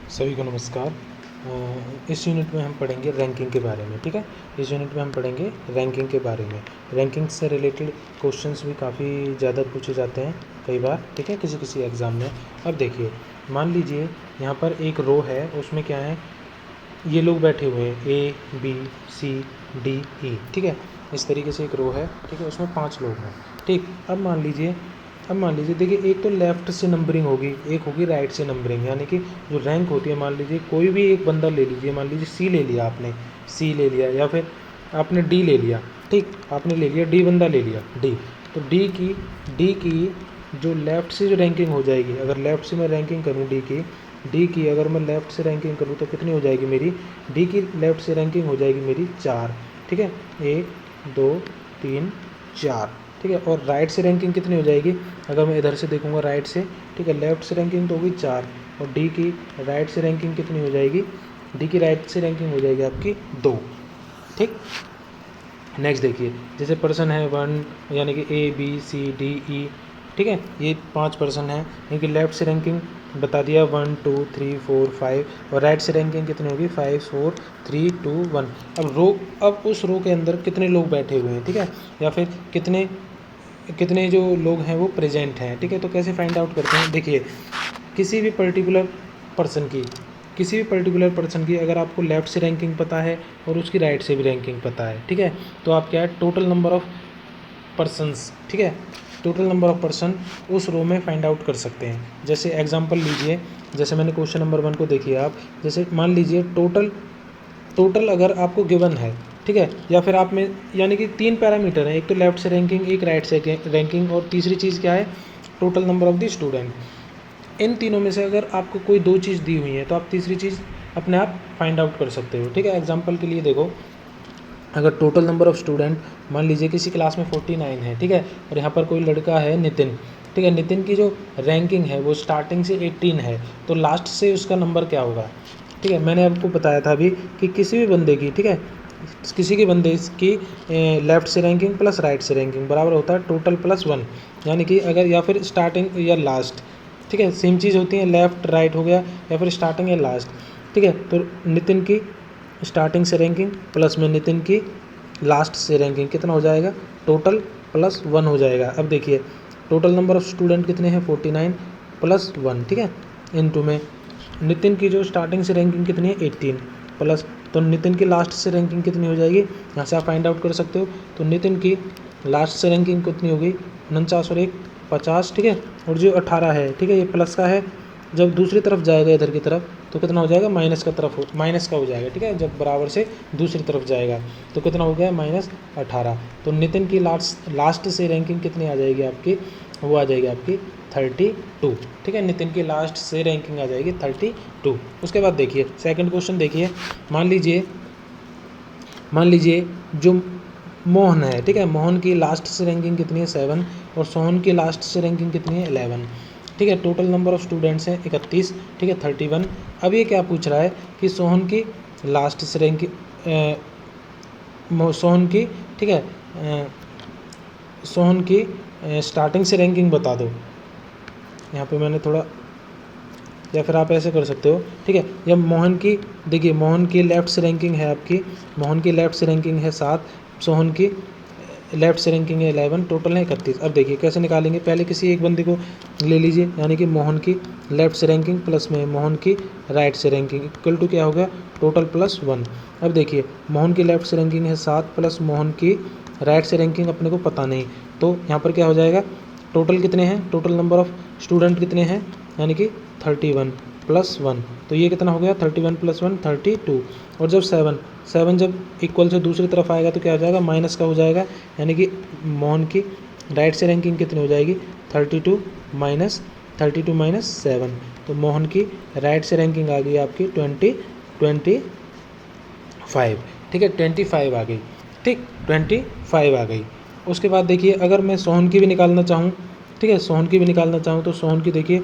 सभी को नमस्कार। इस यूनिट में हम पढ़ेंगे रैंकिंग के बारे में। ठीक है, इस यूनिट में हम पढ़ेंगे रैंकिंग के बारे में। रैंकिंग से रिलेटेड क्वेश्चंस भी काफ़ी ज़्यादा पूछे जाते हैं कई बार। ठीक है, किसी किसी एग्ज़ाम में। अब देखिए, मान लीजिए यहाँ पर एक रो है, उसमें क्या है, ये लोग बैठे हुए हैं A B C D E. ठीक है, इस तरीके से एक रो है। ठीक है, उसमें 5 लोग हैं। ठीक, अब मान लीजिए देखिए, एक तो लेफ़्ट से नंबरिंग होगी, एक होगी राइट से नंबरिंग। यानी कि जो रैंक होती है, मान लीजिए कोई भी एक बंदा ले लीजिए, मान लीजिए सी ले लिया आपने, सी ले लिया, या फिर आपने डी ले लिया। ठीक, आपने ले लिया डी, बंदा ले लिया डी। तो डी की जो लेफ़्ट से जो रैंकिंग हो जाएगी, अगर लेफ़्ट से मैं रैंकिंग करूँ डी की अगर मैं लेफ़्ट से रैंकिंग करूँ तो कितनी हो जाएगी मेरी, डी की लेफ़्ट से रैंकिंग हो जाएगी मेरी 4। ठीक है, 1 2 3 4। ठीक है, और राइट से रैंकिंग कितनी हो जाएगी, अगर मैं इधर से देखूंगा राइट से। ठीक है, लेफ़्ट से रैंकिंग तो होगी 4, और डी की राइट से रैंकिंग कितनी हो जाएगी, डी की राइट से रैंकिंग हो जाएगी आपकी 2। ठीक, नेक्स्ट देखिए, जैसे पर्सन है 1, यानी कि A B C D E. ठीक है, ये 5 पर्सन है, इनकी लेफ़्ट से रैंकिंग बता दिया 1 2 3 4 5, और राइट से रैंकिंग कितनी होगी 5 4 3 2 1। अब उस रो के अंदर कितने लोग बैठे हुए हैं, ठीक है, या फिर कितने कितने जो लोग हैं वो प्रेजेंट हैं। ठीक है, तो कैसे फाइंड आउट करते हैं, देखिए, किसी भी पर्टिकुलर पर्सन की अगर आपको लेफ़्ट से रैंकिंग पता है और उसकी राइट से भी रैंकिंग पता है, ठीक है, तो आप क्या है, टोटल नंबर ऑफ़ पर्सन्स, ठीक है, टोटल नंबर ऑफ़ पर्सन उस रो में फाइंड आउट कर सकते हैं। जैसे एग्जांपल लीजिए, जैसे मैंने क्वेश्चन नंबर 1 को देखिए आप, जैसे मान लीजिए टोटल अगर आपको गिवन है, ठीक है, या फिर आप में, यानी कि 3 पैरामीटर हैं, एक तो लेफ़्ट से रैंकिंग, एक राइट से रैंकिंग, और तीसरी चीज़ क्या है, total number of the student. इन तीनों में से अगर आपको कोई 2 चीज़ दी हुई है तो आप तीसरी चीज़ अपने आप फाइंड आउट कर सकते हो। ठीक है, एग्जांपल के लिए देखो, अगर टोटल नंबर ऑफ़ स्टूडेंट मान लीजिए किसी क्लास में 49 है, ठीक है, और यहाँ पर कोई लड़का है नितिन। ठीक है, नितिन की जो रैंकिंग है वो स्टार्टिंग से 18 है, तो लास्ट से उसका नंबर क्या होगा। ठीक है, मैंने आपको बताया था अभी कि किसी भी बंदे की, ठीक है, किसी के बंदे की लेफ़्ट से रैंकिंग प्लस राइट से रैंकिंग बराबर होता है टोटल प्लस 1। यानी कि अगर, या फिर स्टार्टिंग या लास्ट, ठीक है, सेम चीज़ होती है, लेफ़्ट राइट हो गया, या फिर स्टार्टिंग या लास्ट। ठीक है, तो नितिन की स्टार्टिंग से रैंकिंग प्लस में नितिन की लास्ट से रैंकिंग कितना हो जाएगा, टोटल प्लस 1 हो जाएगा। अब देखिए, टोटल नंबर ऑफ़ स्टूडेंट कितने हैं, 49 प्लस 1। ठीक है, इनटू में नितिन की जो स्टार्टिंग से रैंकिंग कितनी है, 18 प्लस, तो नितिन की लास्ट से रैंकिंग कितनी हो जाएगी, यहाँ से आप फाइंड आउट कर सकते हो। तो नितिन की लास्ट से रैंकिंग कितनी होगी, 49 और 1 50। ठीक है, और जो 18 है, ठीक है, ये प्लस का है, जब दूसरी तरफ जाएगा इधर की तरफ तो कितना हो जाएगा, माइनस का हो जाएगा। ठीक है, जब बराबर से दूसरी तरफ जाएगा तो कितना हो गया, -18। तो नितिन की लास्ट से रैंकिंग कितनी आ जाएगी आपकी, वो आ जाएगी आपकी 32। ठीक है, नितिन की लास्ट से रैंकिंग आ जाएगी 32। उसके बाद देखिए सेकंड क्वेश्चन देखिए, मान लीजिए जो मोहन है, ठीक है, मोहन की लास्ट से रैंकिंग कितनी है, 7, और सोहन की लास्ट से रैंकिंग कितनी है, 11। ठीक है, टोटल नंबर ऑफ़ स्टूडेंट्स हैं 31। ठीक है, 31। अब ये क्या पूछ रहा है कि सोहन की लास्ट से रैंकिंग, सोहन की, ठीक है, सोहन की स्टार्टिंग से रैंकिंग बता दो। यहाँ पे मैंने थोड़ा, या फिर आप ऐसे कर सकते हो। ठीक है, या मोहन की, देखिए मोहन की लेफ़्ट से रैंकिंग है आपकी, मोहन की लेफ़्ट से रैंकिंग है 7, सोहन की लेफ़्ट से रैंकिंग है 11, टोटल है 31। अब देखिए कैसे निकालेंगे, पहले किसी एक बंदे को ले लीजिए, यानी कि मोहन की लेफ़्ट से रैंकिंग प्लस में मोहन की राइट से रैंकिंग इक्वल टू क्या हो गया, टोटल प्लस 1। अब देखिए मोहन की लेफ़्ट से रैंकिंग है 7 प्लस मोहन की राइट से रैंकिंग अपने को पता नहीं, तो यहाँ पर क्या हो जाएगा, टोटल कितने हैं, टोटल नंबर ऑफ़ स्टूडेंट कितने हैं, यानी कि 31 प्लस 1, तो ये कितना हो गया, 31 प्लस 1 32। और जब 7 जब इक्वल से दूसरी तरफ आएगा तो क्या हो जाएगा, माइनस का हो जाएगा, यानी कि मोहन की राइट से रैंकिंग कितनी हो जाएगी, 32 माइनस 7, तो मोहन की राइट से रैंकिंग आ गई आपकी 25। ठीक है, 25 आ गई। ठीक, 25 आ गई। उसके बाद देखिए, अगर मैं सोहन की भी निकालना चाहूँ, ठीक है, सोहन की भी निकालना चाहूँ तो सोहन की देखिए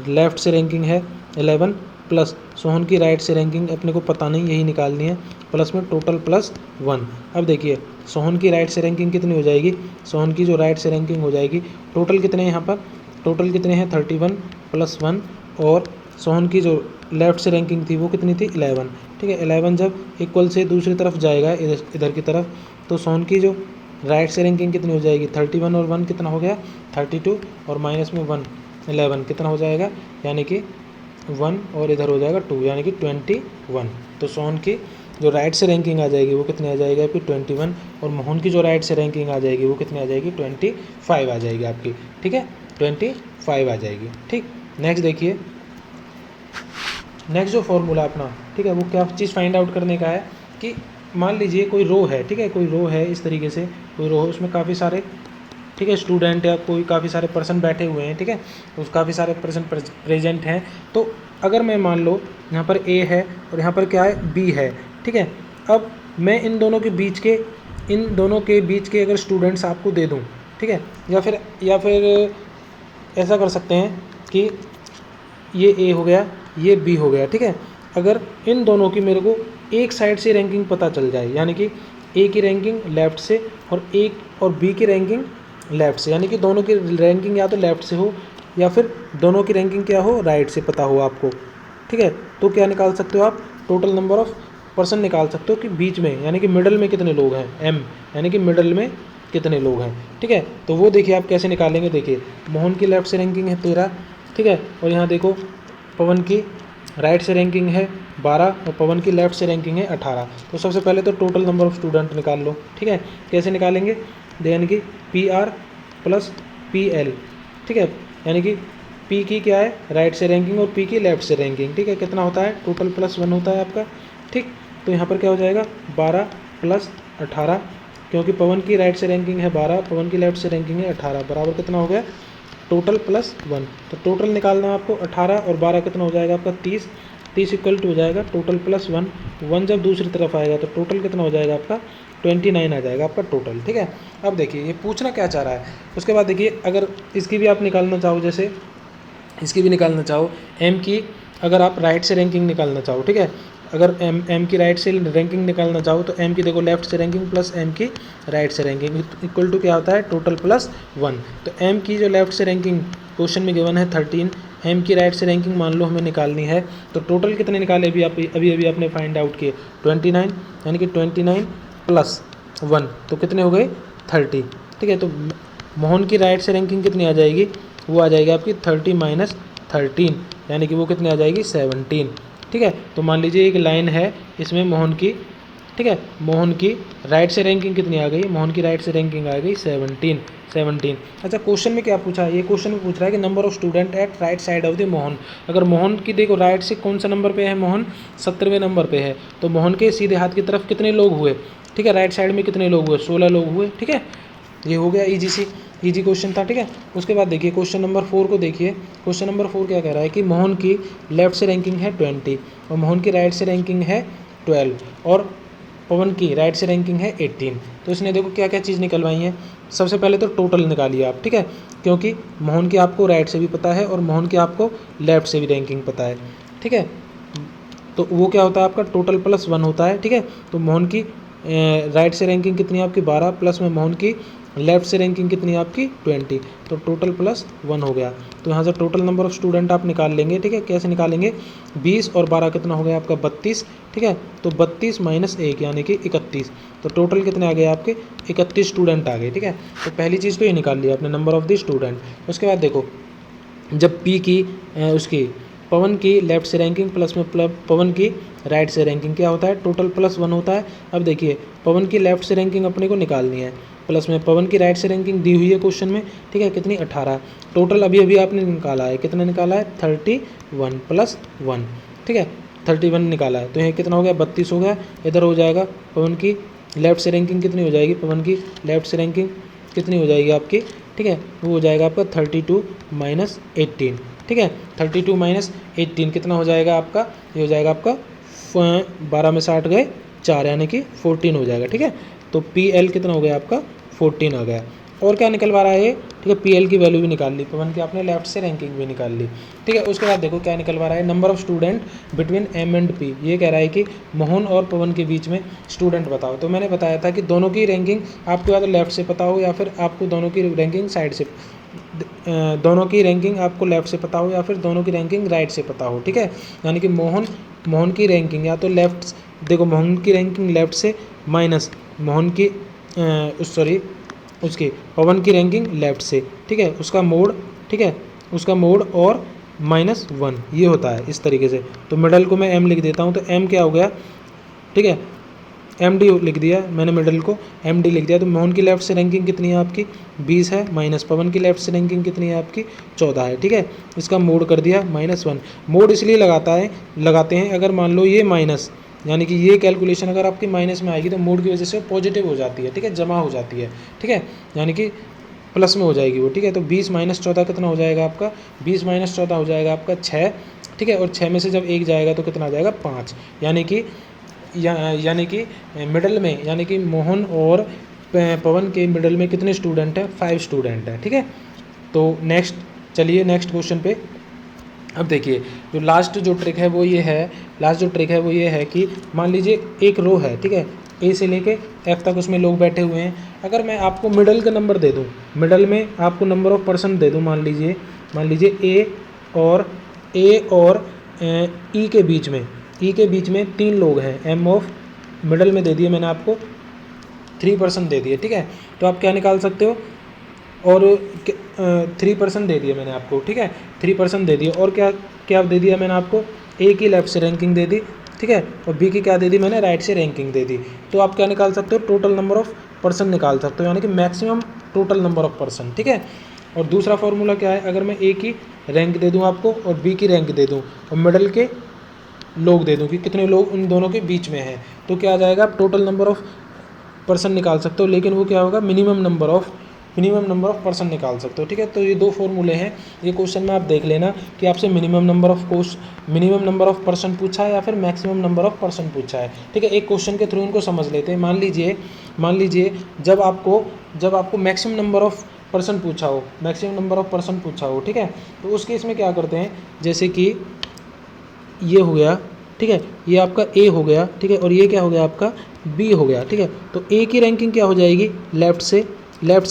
लेफ़्ट से रैंकिंग है 11 प्लस सोहन की राइट से रैंकिंग अपने को पता नहीं, यही निकालनी है, प्लस में टोटल प्लस 1। अब देखिए सोहन की राइट से रैंकिंग कितनी हो जाएगी, सोहन की जो राइट से रैंकिंग हो जाएगी, टोटल कितने हैं यहाँ पर, टोटल कितने हैं 31 प्लस 1 और सोहन की जो लेफ़्ट से रैंकिंग थी वो कितनी थी 11, ठीक है। 11 जब इक्वल से दूसरी तरफ जाएगा इधर की तरफ, तो सोहन की जो राइट से रैंकिंग कितनी हो जाएगी 31 और 1 कितना हो गया 32 और माइनस में 1 11 कितना हो जाएगा, यानी कि 1 और इधर हो जाएगा 2 यानी कि 21। तो सोहन की जो राइट से रैंकिंग आ जाएगी वो कितनी आ जाएगी आपकी 21 और मोहन की जो राइट से रैंकिंग आ जाएगी वो कितनी आ जाएगी 25 आ जाएगी आपकी, ठीक है 25 आ जाएगी, ठीक। नेक्स्ट देखिए, नेक्स्ट जो फॉर्मूला अपना, ठीक है, वो क्या चीज़ फाइंड आउट करने का है कि मान लीजिए कोई रो है, ठीक है, कोई रो है इस तरीके से, कोई रो है उसमें काफ़ी सारे, ठीक है, स्टूडेंट या कोई काफ़ी सारे पर्सन बैठे हुए हैं, ठीक है, उस काफ़ी सारे पर्सन प्रेजेंट हैं। तो अगर मैं मान लो यहाँ पर ए है और यहाँ पर क्या है बी है, ठीक है, अब मैं इन दोनों के बीच के अगर स्टूडेंट्स आपको दे दूँ, ठीक है, या फिर ऐसा कर सकते हैं कि ये ए हो गया, ये बी हो गया, ठीक है। अगर इन दोनों की मेरे को एक साइड से रैंकिंग पता चल जाए, यानी कि ए की रैंकिंग लेफ़्ट से और बी की रैंकिंग लेफ़्ट से, यानी कि दोनों की रैंकिंग या तो लेफ़्ट से हो या फिर दोनों की रैंकिंग क्या हो राइट से पता हो आपको, ठीक है, तो क्या निकाल सकते हो आप टोटल नंबर ऑफ़ पर्सन निकाल सकते हो कि बीच में यानी कि मिडल में कितने लोग हैं, एम यानी कि मिडल में कितने लोग हैं, ठीक है। तो वो देखिए आप कैसे निकालेंगे, देखिए मोहन की लेफ़्ट से रैंकिंग है 13, ठीक है, और यहाँ देखो पवन की राइट से रैंकिंग है 12 और पवन की लेफ़्ट से रैंकिंग है 18। तो सबसे पहले तो टोटल नंबर ऑफ़ स्टूडेंट निकाल लो, ठीक है, कैसे निकालेंगे, यानी कि PR प्लस PL, ठीक है, यानी कि P की क्या है राइट से रैंकिंग और P की लेफ़्ट से रैंकिंग, ठीक है, कितना होता है टोटल प्लस 1 होता है आपका, ठीक। तो यहाँ पर क्या हो जाएगा 12 प्लस 18, क्योंकि पवन की राइट से रैंकिंग है 12, पवन की लेफ़्ट से रैंकिंग है 18, बराबर कितना हो गया टोटल प्लस 1। तो टोटल निकालना है आपको 18 और 12 कितना हो जाएगा आपका 30 इक्वल टू हो जाएगा टोटल प्लस 1 जब दूसरी तरफ आएगा तो टोटल कितना हो जाएगा आपका 29 आ जाएगा आपका टोटल, ठीक है। अब देखिए ये पूछना क्या चाह रहा है, उसके बाद देखिए अगर इसकी भी आप निकालना चाहो, जैसे इसकी भी निकालना चाहो एम की, अगर आप राइट से रैंकिंग निकालना चाहो, ठीक है, अगर एम की राइट से रैंकिंग निकालना चाहो तो एम की देखो लेफ्ट से रैंकिंग प्लस एम की राइट से रैंकिंग इक्वल टू क्या होता है टोटल प्लस 1। तो एम की जो लेफ्ट से रैंकिंग क्वेश्चन में गिवन है 13, एम की राइट से रैंकिंग मान लो हमें निकालनी है, तो टोटल कितने निकाले अभी आपने फाइंड आउट किए 29, यानी कि 29 प्लस 1 तो कितने हो गए 30, ठीक है। तो मोहन की राइट से रैंकिंग कितनी आ जाएगी, वो आ जाएगी आपकी 30 माइनस 13, यानी कि वो कितनी आ जाएगी 17, ठीक है। तो मान लीजिए एक लाइन है इसमें मोहन की, ठीक है, मोहन की राइट से रैंकिंग कितनी आ गई, मोहन की राइट से रैंकिंग आ गई 17। अच्छा क्वेश्चन में क्या पूछा है, ये क्वेश्चन में पूछ रहा है कि number of student at right side of the Mohan. अगर मोहन की देखो राइट से कौन सा नंबर पे है, मोहन 17वें नंबर पे है, तो मोहन के सीधे हाथ की तरफ कितने लोग हुए, ठीक है, राइट साइड में कितने लोग हुए 16 लोग हुए, ठीक है। ये हो गया इजी क्वेश्चन था, ठीक है। उसके बाद देखिए क्वेश्चन नंबर 4 को देखिए, क्वेश्चन नंबर 4 क्या कह रहा है कि मोहन की लेफ्ट से रैंकिंग है 20 और मोहन की राइट से रैंकिंग है 12 और पवन की राइट से रैंकिंग है 18। तो इसने देखो क्या क्या चीज़ निकलवाई है, सबसे पहले तो टोटल निकालिए आप, ठीक है, क्योंकि मोहन की आपको राइट से भी पता है और मोहन की आपको लेफ्ट से भी रैंकिंग पता है, ठीक है। तो वो क्या होता है आपका टोटल प्लस 1 होता है, ठीक है। तो मोहन की राइट से रैंकिंग कितनी है आपकी 12 प्लस में मोहन की लेफ्ट से रैंकिंग कितनी है आपकी 20, तो टोटल प्लस 1 हो गया। तो यहाँ से टोटल नंबर ऑफ स्टूडेंट आप निकाल लेंगे, ठीक है, कैसे निकालेंगे 20 और 12 कितना हो गया आपका 32, ठीक है। तो 32 माइनस 1 यानी कि 31, तो टोटल कितने आ गए आपके 31 स्टूडेंट आ गए, ठीक है। तो पहली चीज़ तो ये निकाल लिया आपने नंबर ऑफ द स्टूडेंट। उसके बाद देखो जब पी की उसकी पवन की लेफ्ट से रैंकिंग प्लस में पवन की राइट से रैंकिंग क्या होता है टोटल प्लस 1 होता है। अब देखिए पवन की लेफ्ट से रैंकिंग अपने को निकालनी है, प्लस में पवन की राइट से रैंकिंग दी हुई है क्वेश्चन में, ठीक है, कितनी 18, टोटल अभी आपने निकाला है, कितना निकाला है 31 प्लस 1, ठीक है, 31 निकाला है। तो ये कितना हो गया 32 हो गया। इधर हो जाएगा पवन की लेफ्ट से रैंकिंग कितनी हो जाएगी, पवन की लेफ्ट से रैंकिंग कितनी हो जाएगी आपकी, ठीक है, वो हो जाएगा आपका 32 माइनस 18, ठीक है, 32 माइनस 18 कितना हो जाएगा आपका, ये हो जाएगा आपका 12 में 60 गए 4 यानी कि 14 हो जाएगा, ठीक है। तो PL कितना हो गया आपका 14 आ गया। और क्या निकलवा रहा है ये, ठीक है, PL की वैल्यू भी निकाल ली, पवन की आपने लेफ्ट से रैंकिंग भी निकाल ली, ठीक है। उसके बाद देखो क्या निकलवा रहा है number of student between M and P। ये कह रहा है कि मोहन और पवन के बीच में स्टूडेंट बताओ। तो मैंने बताया था कि दोनों की रैंकिंग आपको या तो लेफ्ट से पता हो या फिर आपको दोनों की रैंकिंग साइड से दोनों की रैंकिंग आपको लेफ़्ट से पता हो या फिर दोनों की रैंकिंग राइट से पता हो, ठीक है। यानी कि मोहन की रैंकिंग या तो लेफ़्ट, देखो मोहन की रैंकिंग लेफ़्ट से माइनस मोहन की सॉरी उसकी पवन की रैंकिंग लेफ़्ट से, ठीक है, उसका मोड, ठीक है, उसका मोड और -1 ये होता है इस तरीके से। तो मिडल को मैं m लिख देता हूँ, तो m क्या हो गया, ठीक है, MD लिख दिया मैंने, मिडल को MD लिख दिया। तो मोहन की लेफ्ट से रैंकिंग कितनी है आपकी 20 है, माइनस पवन की लेफ्ट से रैंकिंग कितनी है आपकी 14 है, ठीक है। इसका मोड कर दिया -1। मोड इसलिए लगाते हैं अगर मान लो ये माइनस, यानी कि ये कैलकुलेशन अगर आपकी माइनस में आएगी तो मोड की वजह से पॉजिटिव हो जाती है, ठीक है, जमा हो जाती है, ठीक है, यानी कि प्लस में हो जाएगी वो, ठीक है। तो 20 माइनस 14 कितना हो जाएगा आपका, 20 माइनस 14 हो जाएगा आपका 6, ठीक है, और 6 में से जब 1 जाएगा तो कितना आ जाएगा 5, यानी कि मिडल में, यानी कि मोहन और पवन के मिडल में कितने स्टूडेंट हैं, 5 स्टूडेंट हैं, ठीक है। तो चलिए नेक्स्ट क्वेश्चन पे। अब देखिए जो लास्ट जो ट्रिक है वो ये है कि मान लीजिए एक रो है, ठीक है, ए से लेके एफ तक उसमें लोग बैठे हुए हैं। अगर मैं आपको मिडल का नंबर दे दूं, मिडल में आपको नंबर ऑफ पर्सन दे दूं, मान लीजिए ए और ई के बीच में 3 लोग हैं, एम ऑफ मिडल में दे दिए मैंने आपको 3% दे दिए, ठीक है। तो आप क्या निकाल सकते हो, और 3% दे दिए मैंने आपको, ठीक है, 3% दे दिए, और क्या दे दिया मैंने आपको, ए की लेफ्ट से रैंकिंग दे दी, ठीक है, और बी की क्या दे दी मैंने, राइट से रैंकिंग दे दी। तो आप क्या निकाल सकते हो, टोटल नंबर ऑफ पर्सन निकाल सकते हो, यानी कि maximum total number of person, ठीक है। और दूसरा फॉर्मूला क्या है, अगर मैं ए की रैंक दे दूँ आपको और बी की रैंक दे दूँ और मिडल के लोग दे दूँ कि कितने लोग उन दोनों के बीच में हैं, तो क्या आ जाएगा, आप टोटल नंबर ऑफ पर्सन निकाल सकते हो, लेकिन वो क्या होगा, मिनिमम नंबर ऑफ पर्सन निकाल सकते हो, ठीक है। तो ये 2 फॉर्मूले हैं, ये क्वेश्चन में आप देख लेना कि आपसे मिनिमम नंबर ऑफ पर्सन पूछा है या फिर मैक्सिमम नंबर ऑफ पर्सन पूछा है, ठीक है। एक क्वेश्चन के थ्रू इनको समझ लेते हैं। मान लीजिए जब आपको मैक्सिमम नंबर ऑफ पर्सन पूछा हो, ठीक है, तो उस केस में क्या करते हैं, जैसे कि ये हो गया, ठीक है, ये आपका ए हो गया, ठीक है, और ये क्या हो गया आपका बी हो गया, ठीक है। तो ए की रैंकिंग क्या हो जाएगी, लेफ्ट से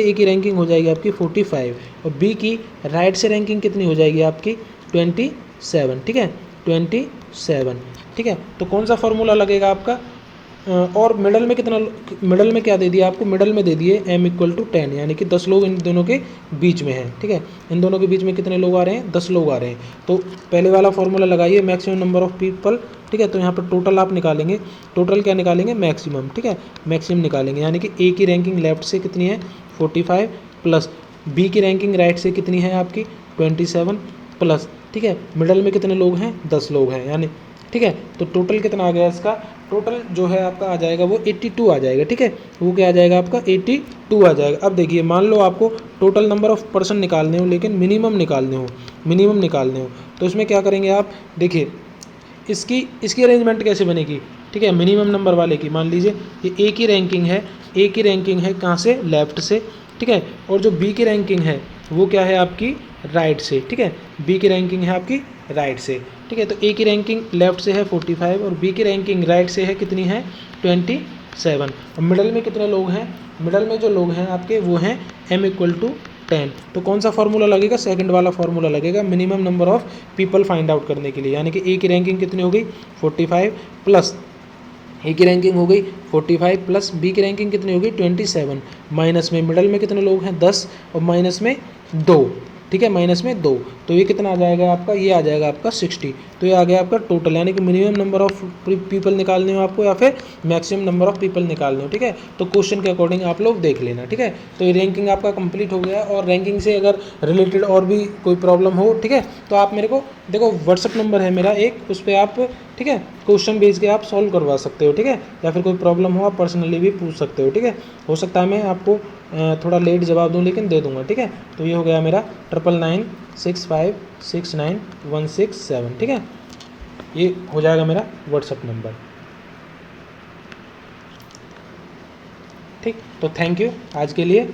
ए की रैंकिंग हो जाएगी आपकी 45, और बी की राइट से रैंकिंग कितनी हो जाएगी आपकी 27, ठीक है, 27, ठीक है। तो कौन सा फॉर्मूला लगेगा आपका, और मिडल में क्या दे दिया आपको, मिडल में दे दिए m = 10, यानी कि 10 लोग इन दोनों के बीच में हैं, ठीक है। इन दोनों के बीच में कितने लोग आ रहे हैं, 10 लोग आ रहे हैं। तो पहले वाला फॉर्मूला लगाइए, मैक्सिमम नंबर ऑफ पीपल, ठीक है। तो यहाँ पर टोटल आप निकालेंगे, टोटल क्या निकालेंगे, मैक्सिमम, ठीक है, मैक्सिमम निकालेंगे, यानी कि ए की रैंकिंग लेफ्ट से कितनी है 45 प्लस बी की रैंकिंग राइट से कितनी है आपकी 27 प्लस, ठीक है, मिडल में कितने लोग हैं, 10 लोग हैं, यानी, ठीक है। तो टोटल कितना आ गया इसका, टोटल जो है आपका आ जाएगा वो 82 आ जाएगा, ठीक है, वो क्या आ जाएगा आपका 82 आ जाएगा। अब देखिए मान लो आपको टोटल नंबर ऑफ पर्सन निकालने हो, लेकिन मिनिमम निकालने हो, तो इसमें क्या करेंगे आप, देखिए इसकी अरेंजमेंट कैसे बनेगी, ठीक है। मिनिमम नंबर वाले की मान लीजिए ये ए की रैंकिंग है कहाँ से, लेफ्ट से, ठीक है, और जो बी की रैंकिंग है वो क्या है आपकी राइट से, ठीक है, बी की रैंकिंग है आपकी राइट से, ठीक है। तो ए की रैंकिंग लेफ्ट से है 45 और बी की रैंकिंग राइट से है कितनी है 27, और मिडल में कितने लोग हैं, मिडल में जो लोग हैं आपके वो हैं m = 10। तो कौन सा फॉर्मूला लगेगा, सेकंड वाला फॉर्मूला लगेगा, minimum number of people find out करने के लिए, यानी कि ए की रैंकिंग कितनी हो गई 45 प्लस ए की रैंकिंग हो गई 45 प्लस बी की रैंकिंग कितनी होगी 27, माइनस में मिडल में कितने लोग हैं 10 और माइनस में 2, ठीक है, माइनस में 2, तो ये कितना आ जाएगा आपका, ये आ जाएगा आपका 60। तो ये आ गया आपका टोटल, यानी कि मिनिमम नंबर ऑफ पीपल निकालने हो आपको या फिर मैक्सिमम नंबर ऑफ पीपल निकालने हो, ठीक है। तो क्वेश्चन के अकॉर्डिंग आप लोग देख लेना, ठीक है। तो ये रैंकिंग आपका कंप्लीट हो गया, और रैंकिंग से अगर रिलेटेड और भी कोई प्रॉब्लम हो, ठीक है, तो आप मेरे को देखो व्हाट्सअप नंबर है मेरा एक, उस पर आप, ठीक है, क्वेश्चन भेज के आप सॉल्व करवा सकते हो, ठीक है, या फिर कोई प्रॉब्लम हो आप पर्सनली भी पूछ सकते हो, ठीक है। हो सकता है मैं आपको थोड़ा लेट जवाब दूं, लेकिन दे दूंगा, ठीक है। तो ये हो गया मेरा 9996569167, ठीक है, ये हो जाएगा मेरा व्हाट्सअप नंबर, ठीक। तो थैंक यू आज के लिए।